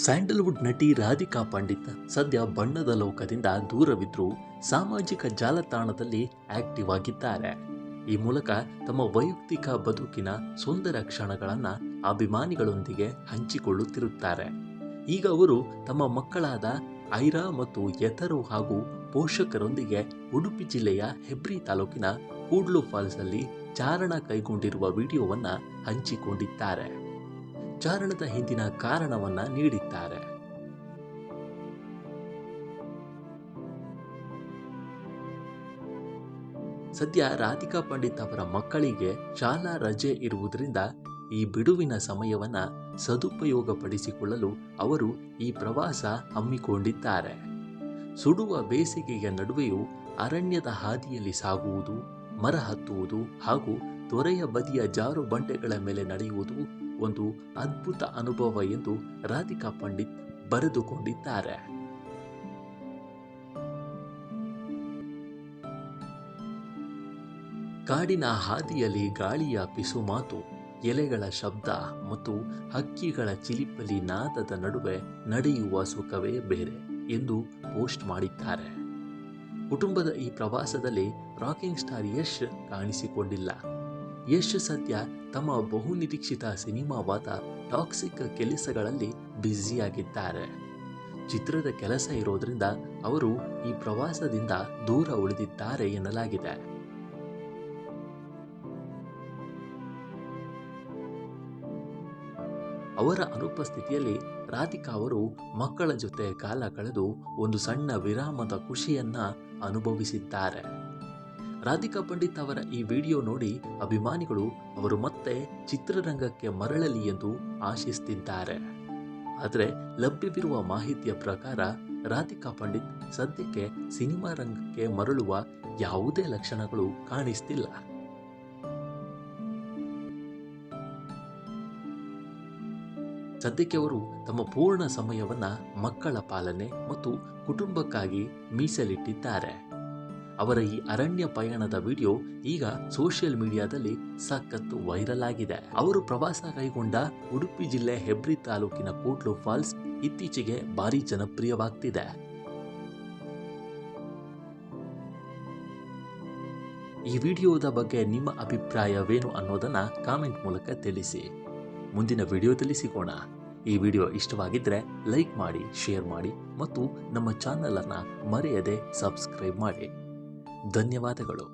Sandalwood ನಟಿ ರಾಧಿಕಾ ಪಂಡಿತ್ ಸದ್ಯ ಬಣ್ಣದ ಲೋಕದಿಂದ ದೂರವಿದ್ರೂ ಸಾಮಾಜಿಕ ಜಾಲತಾಣದಲ್ಲಿ ಆಕ್ಟಿವ್ ಆಗಿದ್ದಾರೆ. ಈ ಮೂಲಕ ತಮ್ಮ ವೈಯಕ್ತಿಕ ಬದುಕಿನ ಸುಂದರ ಕ್ಷಣಗಳನ್ನು ಅಭಿಮಾನಿಗಳೊಂದಿಗೆ ಹಂಚಿಕೊಳ್ಳುತ್ತಿರುತ್ತಾರೆ. ಈಗ ಅವರು ತಮ್ಮ ಮಕ್ಕಳಾದ ಐರಾ ಮತ್ತು ಯತರು ಹಾಗೂ ಪೋಷಕರೊಂದಿಗೆ ಉಡುಪಿ ಜಿಲ್ಲೆಯ ಹೆಬ್ರಿ ತಾಲೂಕಿನ ಕೂಡ್ಲು ಫಾಲ್ಸ್ ಅಲ್ಲಿ ಚಾರಣ ಕೈಗೊಂಡಿರುವ ವಿಡಿಯೋವನ್ನು ಹಂಚಿಕೊಂಡಿದ್ದಾರೆ. ಚಾರಣದ ಹಿಂದಿನ ಕಾರಣವನ್ನ ನೀಡಿದ್ದಾರೆ. ಸದ್ಯ ರಾಧಿಕಾ ಪಂಡಿತ್ ಅವರ ಮಕ್ಕಳಿಗೆ ಶಾಲಾ ರಜೆ ಇರುವುದರಿಂದ ಈ ಬಿಡುವಿನ ಸಮಯವನ್ನ ಸದುಪಯೋಗಪಡಿಸಿಕೊಳ್ಳಲು ಅವರು ಈ ಪ್ರವಾಸ ಹಮ್ಮಿಕೊಂಡಿದ್ದಾರೆ. ಸುಡುವ ಬೇಸಿಗೆಯ ನಡುವೆಯೂ ಅರಣ್ಯದ ಹಾದಿಯಲ್ಲಿ ಸಾಗುವುದು, ಮರ ಹತ್ತುವುದು ಹಾಗೂ ತೊರೆಯ ಬದಿಯ ಜಾರು ಬಂಡೆಗಳ ಮೇಲೆ ನಡೆಯುವುದು ಒಂದು ಅದ್ಭುತ ಅನುಭವ ಎಂದು ರಾಧಿಕಾ ಪಂಡಿತ್ ಬರೆದುಕೊಂಡಿದ್ದಾರೆ. ಕಾಡಿನ ಹಾದಿಯಲ್ಲಿ ಗಾಳಿಯ ಪಿಸುಮಾತು, ಎಲೆಗಳ ಶಬ್ದ ಮತ್ತು ಹಕ್ಕಿಗಳ ಚಿಲಿಪಲಿ ನಾದದ ನಡುವೆ ನಡೆಯುವ ಸುಖವೇ ಬೇರೆ ಎಂದು ಪೋಸ್ಟ್ ಮಾಡಿದ್ದಾರೆ. ಕುಟುಂಬದ ಈ ಪ್ರವಾಸದಲ್ಲಿ ರಾಕಿಂಗ್ ಸ್ಟಾರ್ ಯಶ್ ಕಾಣಿಸಿಕೊಂಡಿಲ್ಲ. ಯಶ್ ಸದ್ಯ ತಮ್ಮ ಬಹುನಿರೀಕ್ಷಿತ ಸಿನಿಮಾವಾದ ಟಾಕ್ಸಿಕ್ ಕೆಲಸಗಳಲ್ಲಿ ಬ್ಯುಸಿಯಾಗಿದ್ದಾರೆ. ಚಿತ್ರದ ಕೆಲಸ ಇರೋದ್ರಿಂದ ಅವರು ಈ ಪ್ರವಾಸದಿಂದ ದೂರ ಉಳಿದಿದ್ದಾರೆ ಎನ್ನಲಾಗಿದೆ. ಅವರ ಅನುಪಸ್ಥಿತಿಯಲ್ಲಿ ರಾಧಿಕಾ ಅವರು ಮಕ್ಕಳ ಜೊತೆ ಕಾಲ ಕಳೆದು ಒಂದು ಸಣ್ಣ ವಿರಾಮದ ಖುಷಿಯನ್ನ ಅನುಭವಿಸಿದ್ದಾರೆ. ರಾಧಿಕಾ ಪಂಡಿತ್ ಅವರ ಈ ವಿಡಿಯೋ ನೋಡಿ ಅಭಿಮಾನಿಗಳು ಅವರು ಮತ್ತೆ ಚಿತ್ರರಂಗಕ್ಕೆ ಮರಳಲಿ ಎಂದು ಆಶಿಸುತ್ತಿದ್ದಾರೆ. ಆದರೆ ಲಭ್ಯವಿರುವ ಮಾಹಿತಿಯ ಪ್ರಕಾರ ರಾಧಿಕಾ ಪಂಡಿತ್ ಸದ್ಯಕ್ಕೆ ಸಿನಿಮಾ ರಂಗಕ್ಕೆ ಮರಳುವ ಯಾವುದೇ ಲಕ್ಷಣಗಳು ಕಾಣಿಸ್ತಿಲ್ಲ. ಸದ್ಯಕ್ಕೆ ಅವರು ತಮ್ಮ ಪೂರ್ಣ ಸಮಯವನ್ನ ಮಕ್ಕಳ ಪಾಲನೆ ಮತ್ತು ಕುಟುಂಬಕ್ಕಾಗಿ ಮೀಸಲಿಟ್ಟಿದ್ದಾರೆ. ಅವರ ಈ ಅರಣ್ಯ ಪಯಣದ ವಿಡಿಯೋ ಈಗ ಸೋಷಿಯಲ್ ಮೀಡಿಯಾದಲ್ಲಿ ಸಖತ್ತು ವೈರಲ್ ಆಗಿದೆ. ಅವರು ಪ್ರವಾಸ ಕೈಗೊಂಡ ಉಡುಪಿ ಜಿಲ್ಲೆ ಹೆಬ್ರಿ ತಾಲೂಕಿನ ಕೂಡ್ಲು ಫಾಲ್ಸ್ ಇತ್ತೀಚೆಗೆ ಭಾರಿ ಜನಪ್ರಿಯವಾಗ್ತಿದೆ. ಈ ವಿಡಿಯೋದ ಬಗ್ಗೆ ನಿಮ್ಮ ಅಭಿಪ್ರಾಯವೇನು ಅನ್ನೋದನ್ನ ಕಾಮೆಂಟ್ ಮೂಲಕ ತಿಳಿಸಿ. ಮುಂದಿನ ವಿಡಿಯೋದಲ್ಲಿ ಸಿಗೋಣ. ಈ ವಿಡಿಯೋ ಇಷ್ಟವಾಗಿದ್ದರೆ ಲೈಕ್ ಮಾಡಿ, ಶೇರ್ ಮಾಡಿ ಮತ್ತು ನಮ್ಮ ಚಾನಲ್ ಅನ್ನು ಮರೆಯದೆ ಸಬ್ಸ್ಕ್ರೈಬ್ ಮಾಡಿ. ಧನ್ಯವಾದಗಳು.